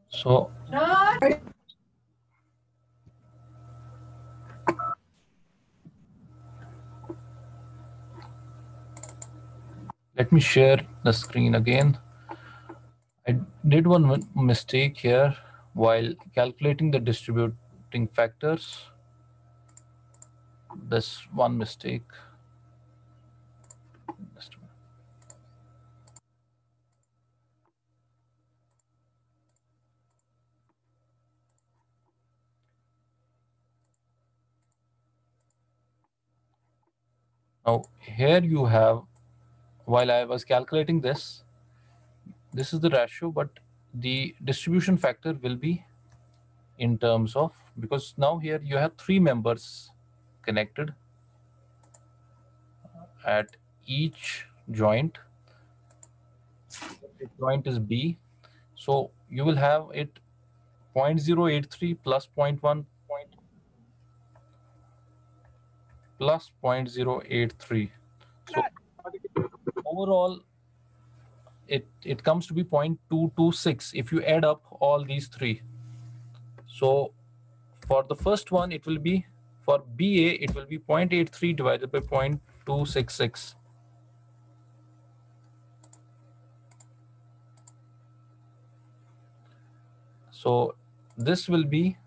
So let me share the screen again. I did one mistake here while calculating the distributing factors. This one mistake. Now here you have, while I was calculating this is the ratio, but the distribution factor will be in terms of, because now here you have three members connected at each joint. The joint is B, so you will have it 0.083 plus 0.1 plus 0.083. So overall it comes to be 0.226 if you add up all these three. So for the first one, it will be, for BA, it will be 0.83 divided by 0.266. So this will be,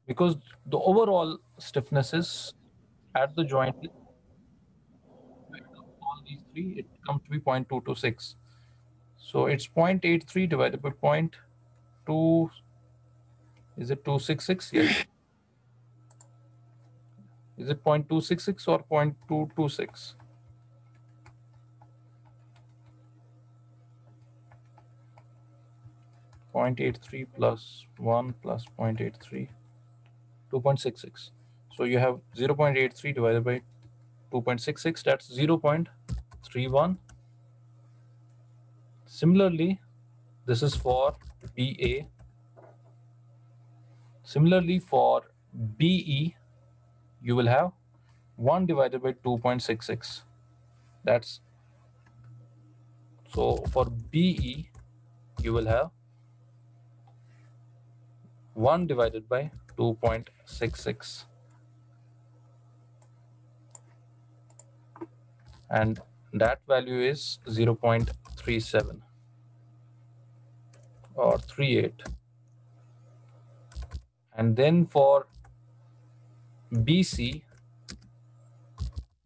because the overall stiffness is at the joint, all these three, it comes to be 0.226. So it's 0.83 divided by 0.2, is it 266? Yes. Is it 0.266 or 0.226? Point 0.83 plus 1 plus 0.83, 2.66. So you have 0.83 divided by 2.66, that's 0.31. Similarly, this is for BA. Similarly, for BE, you will have 1 divided by 2.66. That's, so for BE, you will have 1 divided by 2.66. And that value is 0.37 or 38. And then for BC,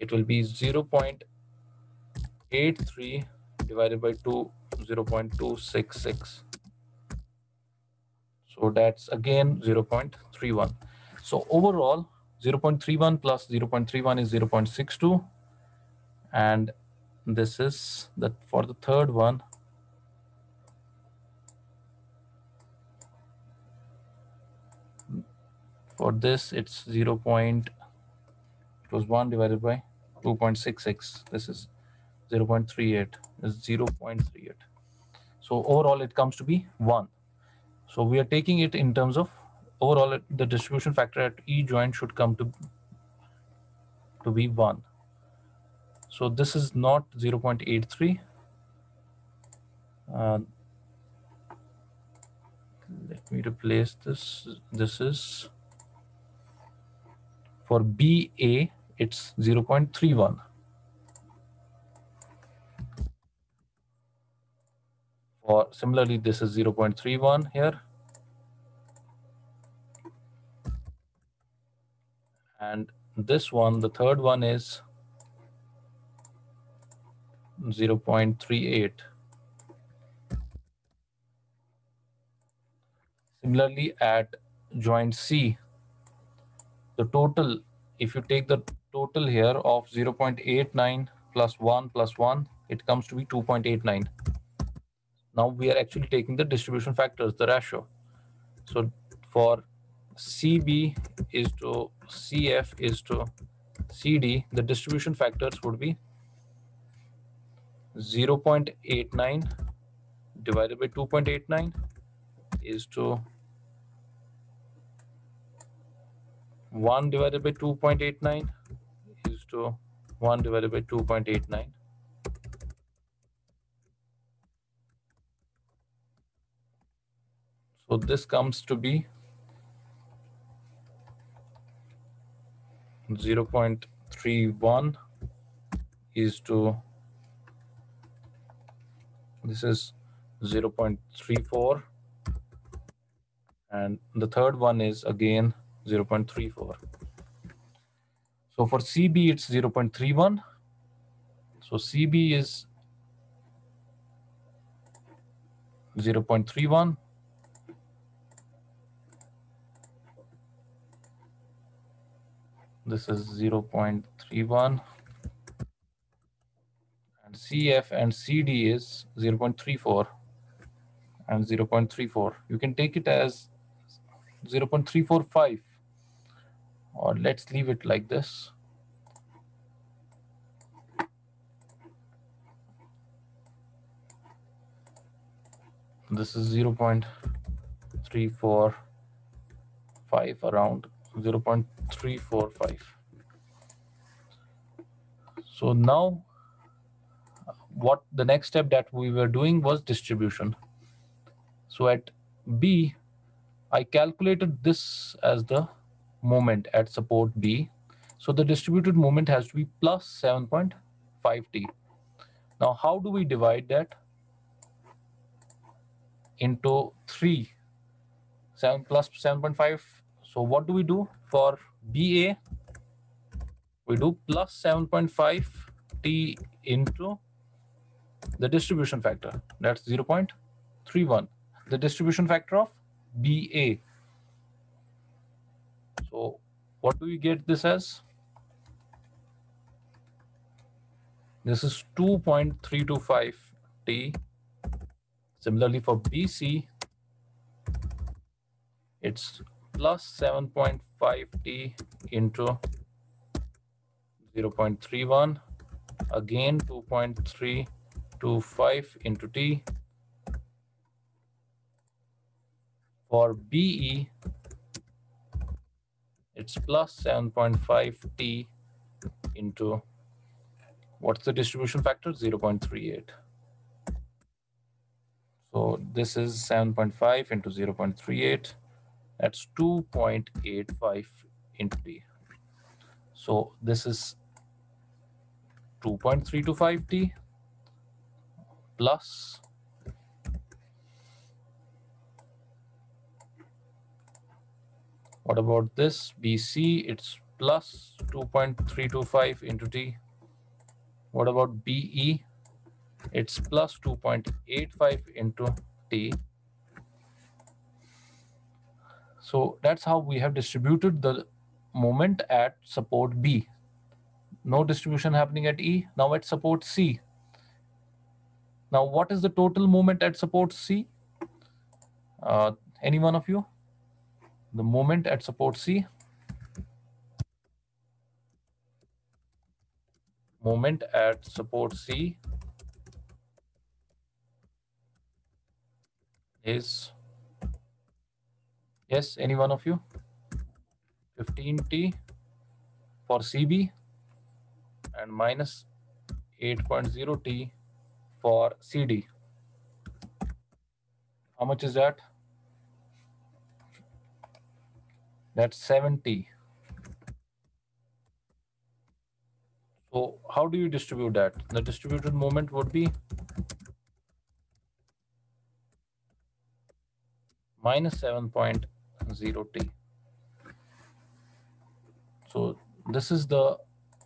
it will be 0.83 divided by 0.266. So that's again 0.31. So overall, 0.31 plus 0.31 is 0.62. And this is that for the third one. For this, it's 0. It was 1 divided by 2.66. This is 0.38. Is 0.38. So overall, it comes to be 1. So we are taking it in terms of overall, the distribution factor at E joint should come to be 1. So this is not 0.83. Let me replace this. This is for BA, it's 0.31. For similarly, this is 0.31 here. And this one, the third one is 0.38. Similarly, at joint C, the total, if you take the total here of 0.89 plus 1 plus 1, it comes to be 2.89. Now we are actually taking the distribution factors, the ratio. So for CB is to CF is to CD, the distribution factors would be 0.89 divided by 2.89 is to 1 divided by 2.89 is to 1 divided by 2.89. So this comes to be 0.31 is to, this is 0.34, and the third one is again 0.34. So for CB it's 0.31. So CB is 0.31. This is 0.31, and CF and CD is 0.34 and 0.34. You can take it as 0.345, or let's leave it like this. This is 0.345, around 0.345. So now what the next step that we were doing was distribution. So at B, I calculated this as the moment at support B. So the distributed moment has to be plus 7.5t. Now, how do we divide that into 3? 7 plus 7.5. So what do we do for BA? We do plus 7.5t into the distribution factor. That's 0.31. The distribution factor of BA. So what do we get this as? This is 2.325t. Similarly for BC, it's plus 7.5t into 0.31, again 2.325 into t. For BE, it's plus 7.5t into, what's the distribution factor? 0.38. So this is 7.5 into 0.38. That's 2.85 into t. So this is 2.325t plus, what about this BC? It's plus 2.325 into t. What about BE? It's plus 2.85 into t. So that's how we have distributed the moment at support B. No distribution happening at E. Now at support C. Now what is the total moment at support C? Any one of you? The moment at support C? Moment at support C is, yes, any one of you? 15t for CB and minus 8.0t for CD. How much is that? That's 7t. So how do you distribute that? The distributed moment would be minus 7.0t. So this is the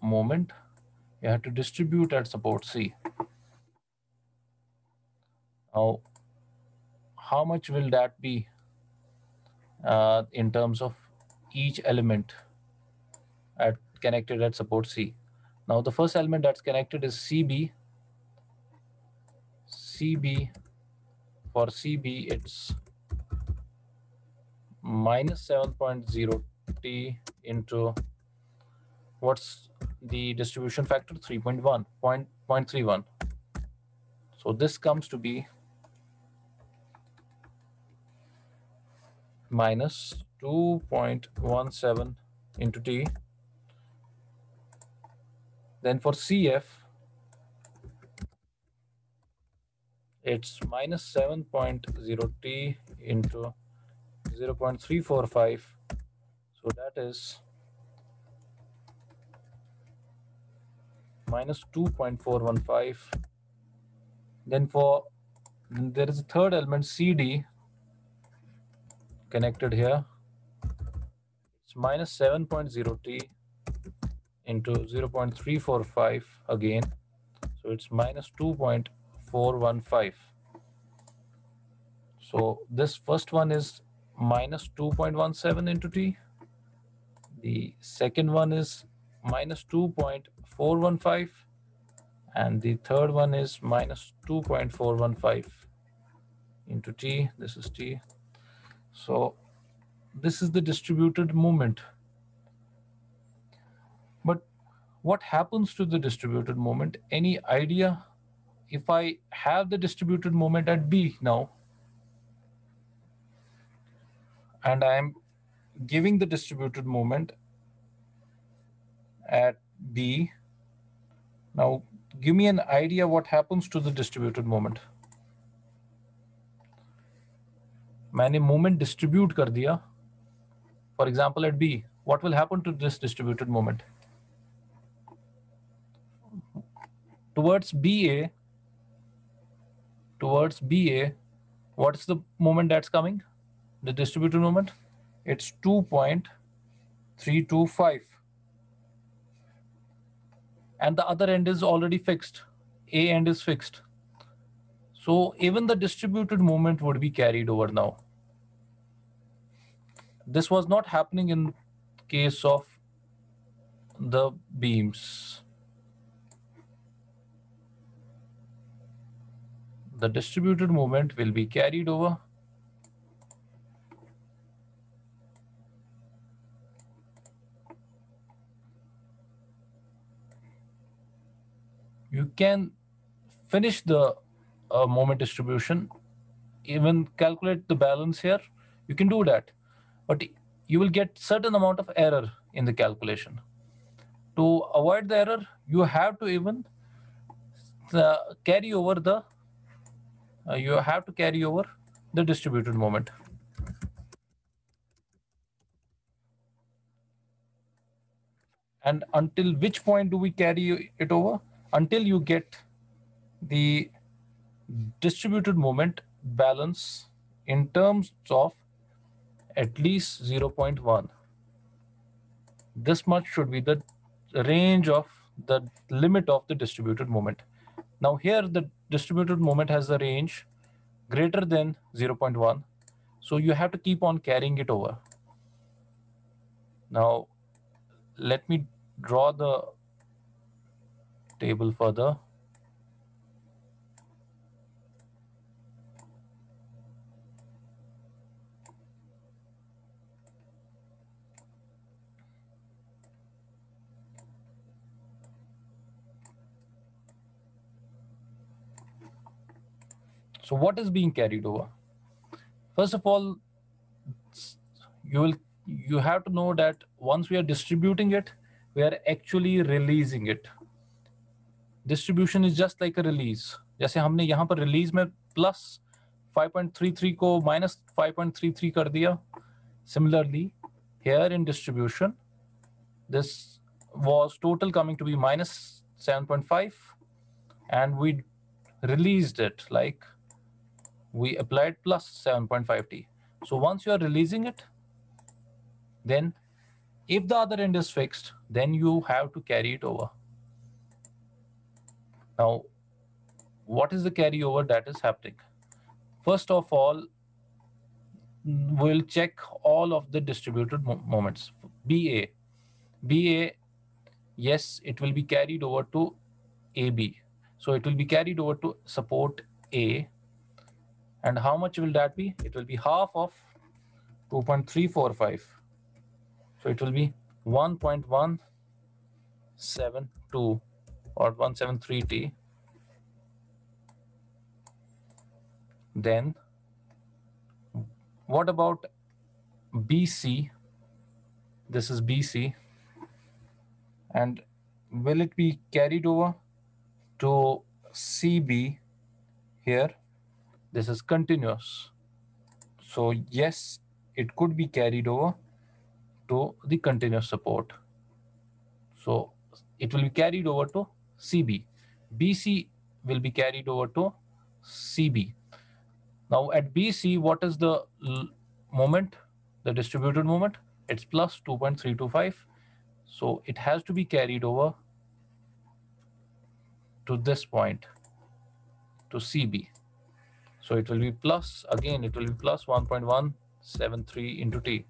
moment you have to distribute at support C. Now, how much will that be in terms of each element connected at support C? Now, the first element that's connected is CB. CB, for CB, it's minus 7.0t into, what's the distribution factor? 3.1, 0.31. So this comes to be minus 2.17 into t. Then for CF, it's minus 7.0t into 0.345. So that is minus 2.415. Then there is a third element CD connected here. It's minus 7.0t into 0.345 again. So it's minus 2.415. So this first one is minus 2.17 into t. The second one is minus 2.415. And the third one is minus 2.415 into t. This is t. So this is the distributed moment. But what happens to the distributed moment? Any idea? If I have the distributed moment at B now, and I am giving the distributed moment at B, now give me an idea what happens to the distributed moment. मैंने moment distribute कर दिया. For example, at B, what will happen to this distributed moment? Towards BA, what's the moment that's coming? The distributed moment? It's 2.325. And the other end is already fixed. A end is fixed. So even the distributed moment would be carried over now. This was not happening in case of the beams. The distributed moment will be carried over. You can finish the moment distribution, even calculate the balance here. You can do that, but you will get certain amount of error in the calculation. To avoid the error, you have to even carry over the distributed moment. And until which point do we carry it over? Until you get the distributed moment balance in terms of at least 0.1. This much should be the range of the limit of the distributed moment. Now here the distributed moment has a range greater than 0.1. So you have to keep on carrying it over. Now let me draw the table further. So what is being carried over? First of all, you have to know that once we are distributing it, we are actually releasing it. Distribution is just like a release. जैसे हमने यहाँ पर release में plus 5.33 को minus 5.33 कर दिया. Similarly, here in distribution, this was total coming to be minus 7.5, and we released it like we applied plus 7.5t. So once you are releasing it, then if the other end is fixed, then you have to carry it over. Now, what is the carryover that is happening? First of all, we'll check all of the distributed moments. BA, yes, it will be carried over to AB. So it will be carried over to support A. And how much will that be? It will be half of 2.345. So it will be 1.172 or 173T. Then what about BC? This is BC. And will it be carried over to CB here? This is continuous. So yes, it could be carried over to the continuous support. So it will be carried over to CB. BC will be carried over to CB. Now at BC, what is the moment, the distributed moment? It's plus 2.325. So it has to be carried over to this point, to CB. So it will be plus, again, it will be plus 1.173 into T.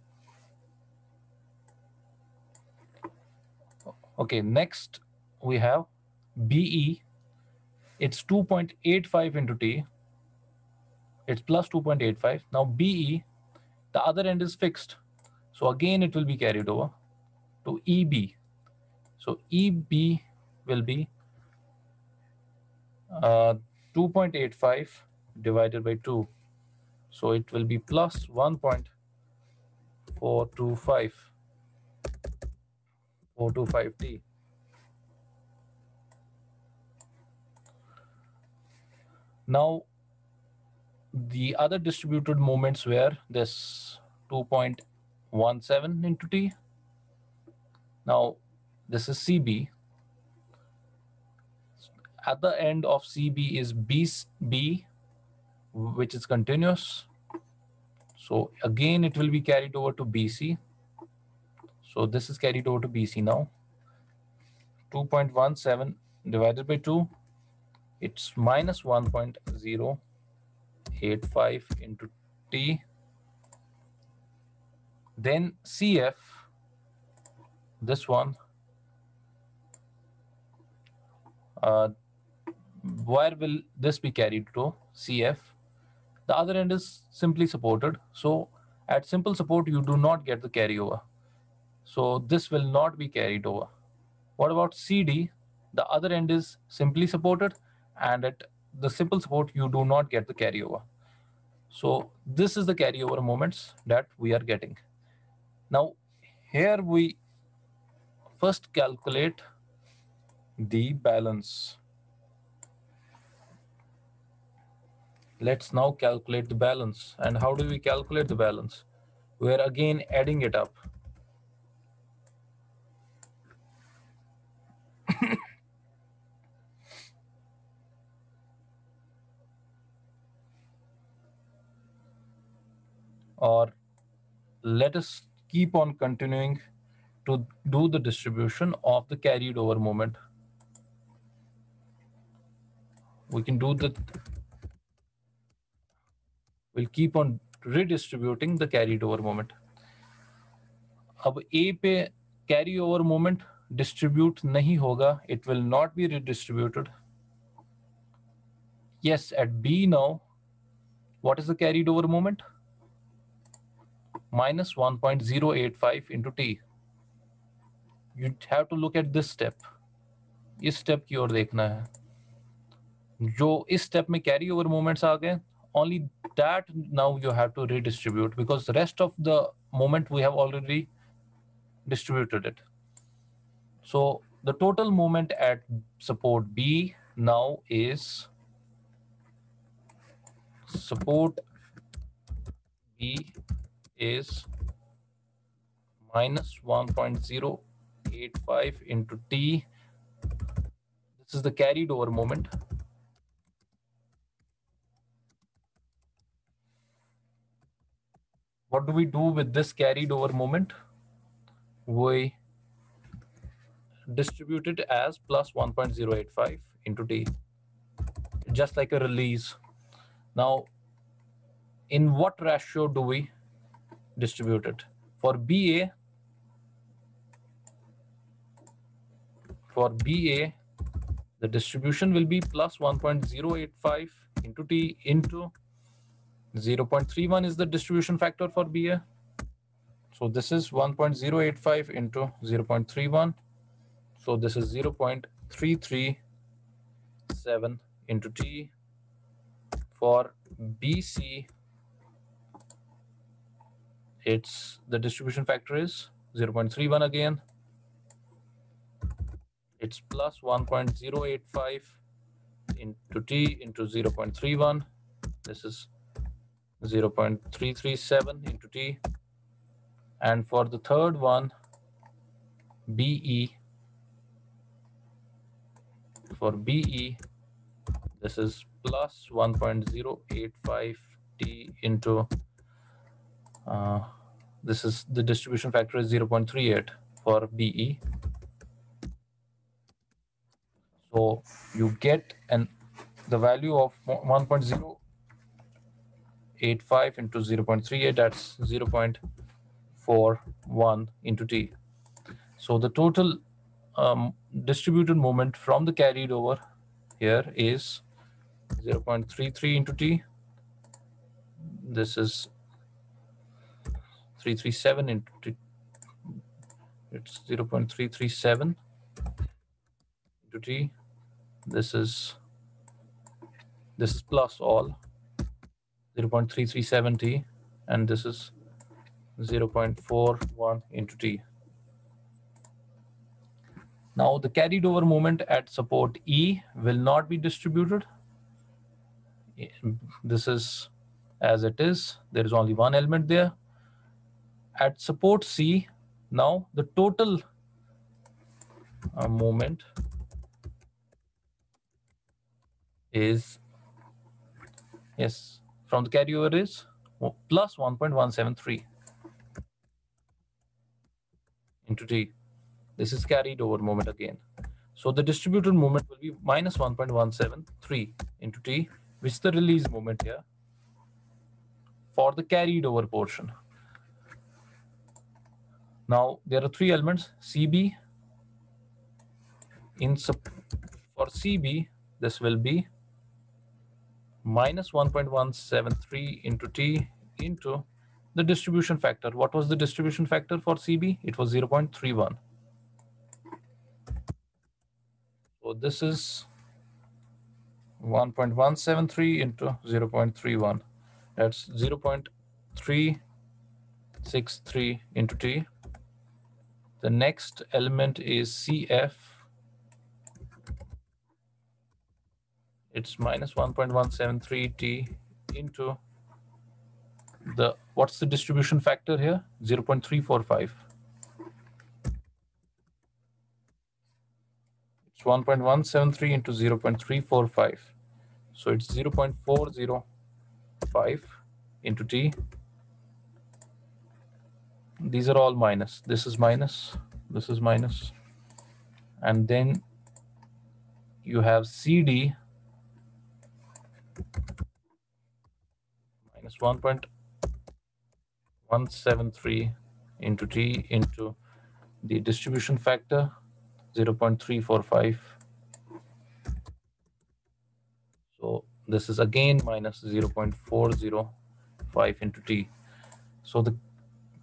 Okay, next we have BE. It's 2.85 into T. It's plus 2.85. Now BE, the other end is fixed. So again, it will be carried over to EB. So EB will be 2.85 divided by 2. So it will be plus 1.425 T. Now, the other distributed moments were this 2.17 into T. Now, this is CB. At the end of CB is B, which is continuous. So again, it will be carried over to BC. So this is carried over to BC now. 2.17 divided by 2, it's minus 1.085 into T. Then CF, this one, where will this be carried to? CF. The other end is simply supported. So at simple support, you do not get the carryover. So this will not be carried over. What about CD? The other end is simply supported, and at the simple support, you do not get the carryover. So this is the carryover moments that we are getting. Now, here we first calculate the balance. Let's now calculate the balance. And how do we calculate the balance? We're again adding it up. Or let us keep on continuing to do the distribution of the carried over moment. We can do that. We'll keep on redistributing the carried over moment. अब A पे carry over moment distribute नहीं होगा. It will not be redistributed. Yes, at B now, what is the carried over moment? Minus 1.085 into T. You have to look at this step. इस step की ओर देखना है. जो इस step में carry over moments आ गए, only that now you have to redistribute, because the rest of the moment we have already distributed it. So the total moment at support B now is support B is minus 1.085 into T. This is the carried over moment. What do we do with this carried over moment? We distribute it as plus 1.085 into T, just like a release. Now, in what ratio do we distribute it? For BA, the distribution will be plus 1.085 into T into 0.31 is the distribution factor for BA. So this is 1.085 into 0.31. So this is 0.337 into T. For BC, the distribution factor is 0.31 again. It's plus 1.085 into T into 0.31. This is 0.337 into T. And for the third one, BE, for BE, this is plus 1.085 T into, this is the distribution factor is 0.38 for BE. So you get the value of 1.085 into 0.38, that's 0.41 into T. So the total distributed moment from the carried over here is 0.33 into T. This is 337 into T. It's 0.337 into T. This is plus all 0.337 T, and this is 0.41 into T. Now the carried over moment at support E will not be distributed. This is as it is. There is only one element there. At support C, now the total moment is, yes, from the carryover is plus 1.173 into T. This is carried over moment again. So the distributed moment will be minus 1.173 into T, which is the release moment here for the carried over portion. Now there are three elements, CB. For CB, this will be minus 1.173 into T into the distribution factor. What was the distribution factor for CB? It was 0.31. So this is 1.173 into 0.31. That's 0.363 into T. The next element is CF. It's minus 1.173 T into the, what's the distribution factor here? 0.345. It's 1.173 into 0.345. So it's 0.405 into T. These are all minus. This is minus. This is minus. And then you have CD minus 1.173 into T into the distribution factor 0.345. So this is again minus 0.405 into T. So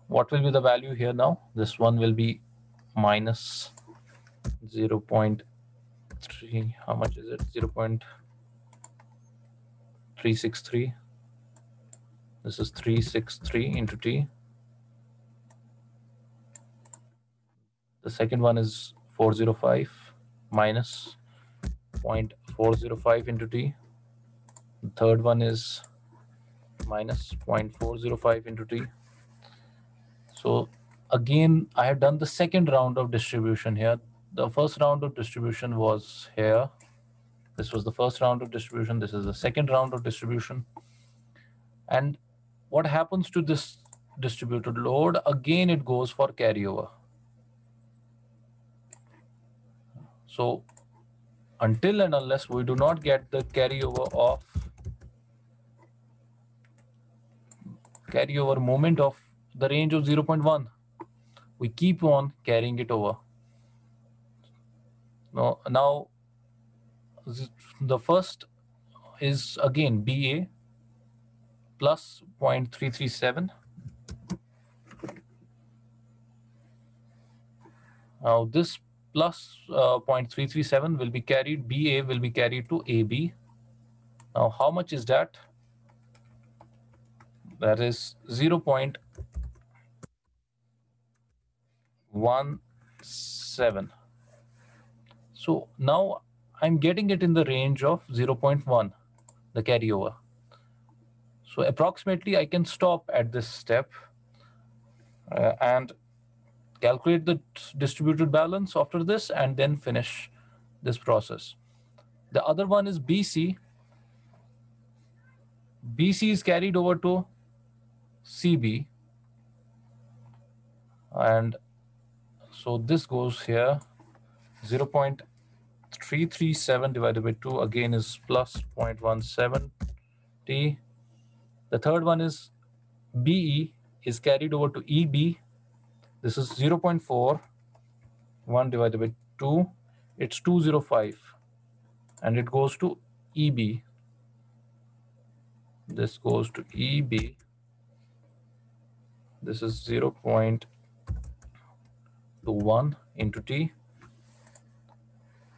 what will be the value here now? This one will be minus 0.3. How much is it? 0.363. This is 363 into T. The second one is 405 minus 0.405 into T. The third one is minus 0.405 into T. So again, I have done the second round of distribution here. The first round of distribution was here. This was the first round of distribution. This is the second round of distribution. And what happens to this distributed load? Again, it goes for carryover. So until and unless we do not get the carryover moment of the range of 0.1, we keep on carrying it over. Now the first is again BA plus 0.337. Now this plus 0.337 will be carried, BA will be carried to AB. Now how much is that? That is 0.17. So now I'm getting it in the range of 0.1, the carryover. So approximately I can stop at this step. and calculate the distributed balance after this and then finish this process. The other one is BC. BC is carried over to CB, and so this goes here. 0.337 divided by 2 again is plus 0.17 T. The third one is BE is carried over to EB. This is 0.4, 1 divided by 2. It's 205, and it goes to EB. This goes to EB. This is 0.21 into T.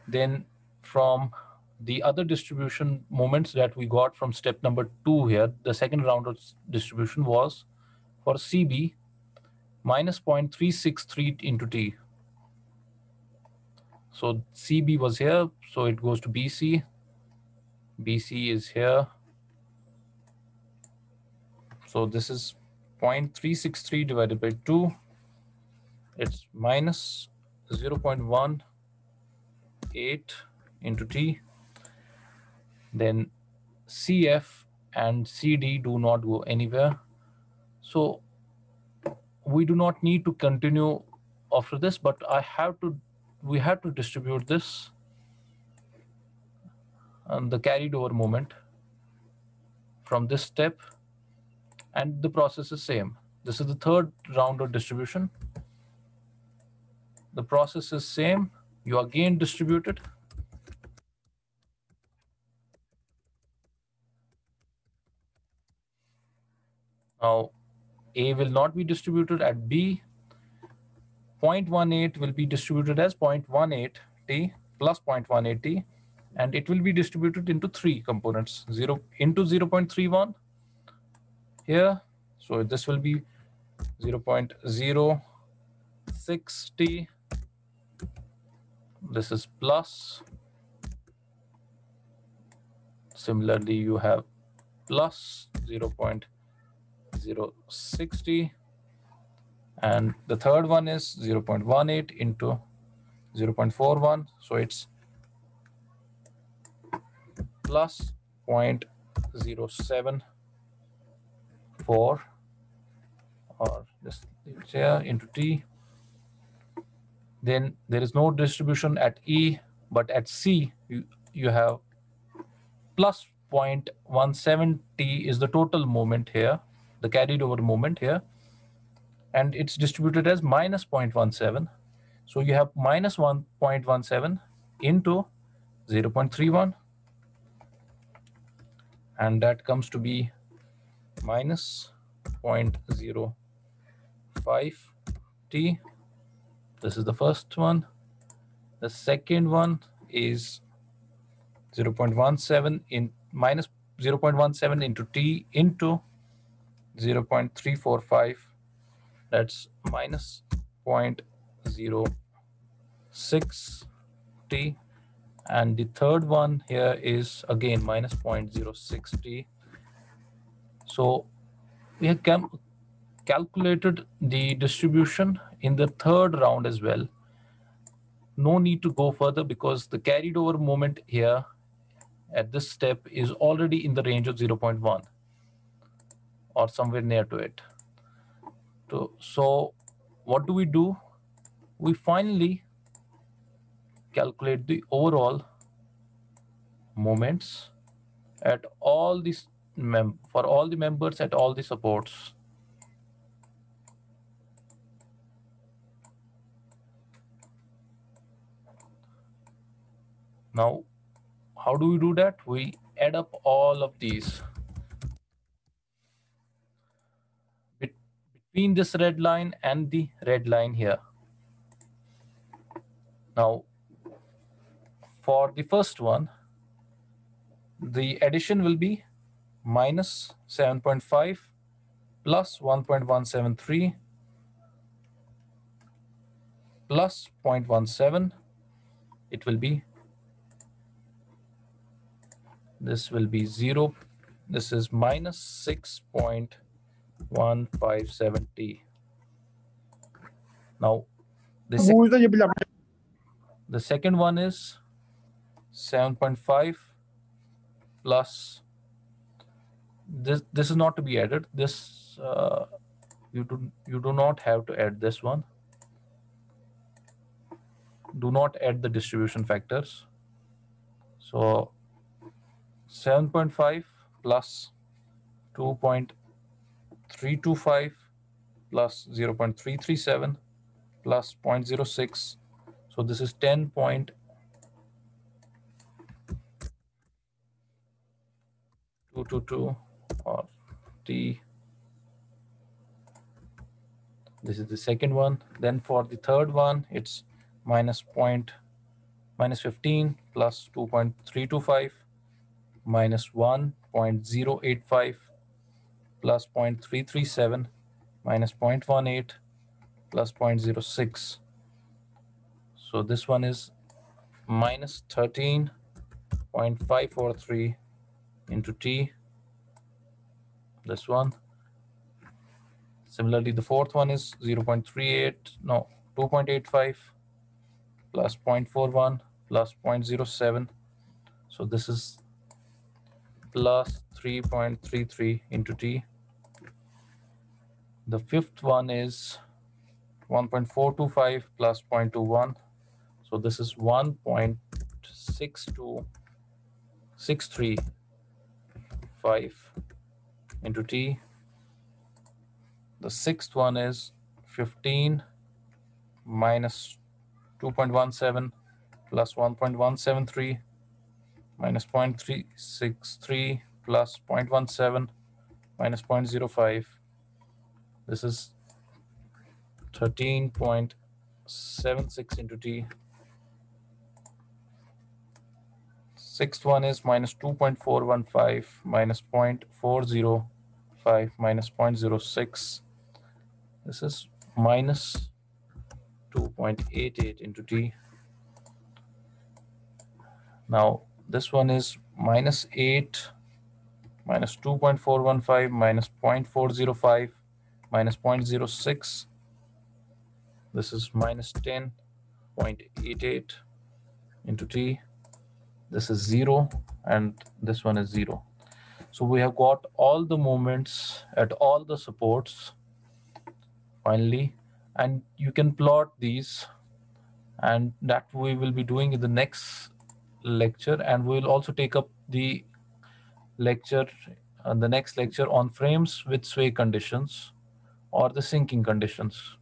Then from the other distribution moments that we got from step number 2 here, the second round of distribution was for CB minus 0.363 into T. So CB was here, so it goes to BC. BC is here. So this is 0.363 divided by 2. It's minus 0.18 into T. Then CF and CD do not go anywhere. So we do not need to continue after this, but we have to distribute this and the carried over moment from this step, and the process is same. This is the third round of distribution. The process is same. You again distribute it. Now A will not be distributed at B. 0.18 will be distributed as 0.18 T plus 0.18 T, and it will be distributed into 3 components. 0 into 0.31 here. So this will be 0.06 T. This is plus. Similarly, you have plus 0.060 T. And the third one is 0.18 into 0.41. So it's plus 0.074, or just here into T. Then there is no distribution at E, but at C, you have plus 0.17 T is the total moment here, the carried over moment here, and it's distributed as minus 0.17. So you have minus 1.17 into 0.31, and that comes to be minus 0.05 T. This is the first one. The second one is 0.17 in minus 0.17 into T into 0.345. That's minus 0.06 T. And the third one here is again minus 0.06 T. So we have calculated the distribution in the third round as well. No need to go further because the carried over moment here at this step is already in the range of 0.1 or somewhere near to it. So what do? We finally calculate the overall moments at all these for all the members at all the supports. Now, how do we do that? We add up all of these. Between this red line and the red line here. Now, for the first one, the addition will be minus 7.5 plus 1.173 plus 0.17. It will be, this will be 0. This is minus 6.157 T. Now, the second one is 7.5 plus this. This is not to be added. This you do not have to add this one. Do not add the distribution factors. So 7.5 plus 2.325 plus 0.337 plus 0.06. So this is 10.222 or T. This is the second one. Then for the third one, it's minus 15 plus 2.325 minus 1.085 plus 0.337 minus 0.18 plus 0.06. So this one is minus 13.543 into T. This one. Similarly, the fourth one is 2.85 plus 0.41 plus 0.07. So this is plus 3.33 into T. The fifth one is 1.425 plus 0.21. So this is 1.62635 into T. The sixth one is 15 minus 2.17 plus 1.173 minus 0.363 plus 0.17 minus 0.05. This is 13.76 into T. Sixth one is minus 2.415 minus 0.405 minus 0.06. This is minus 2.88 into T. Now this one is minus 8 minus 2.415 minus 0.405 minus 0.06. This is minus 10.88 into T. This is 0 and this one is 0. So we have got all the moments at all the supports finally, and you can plot these, and that we will be doing in the next lecture, and we will also take up the lecture the next lecture on frames with sway conditions or the sinking conditions.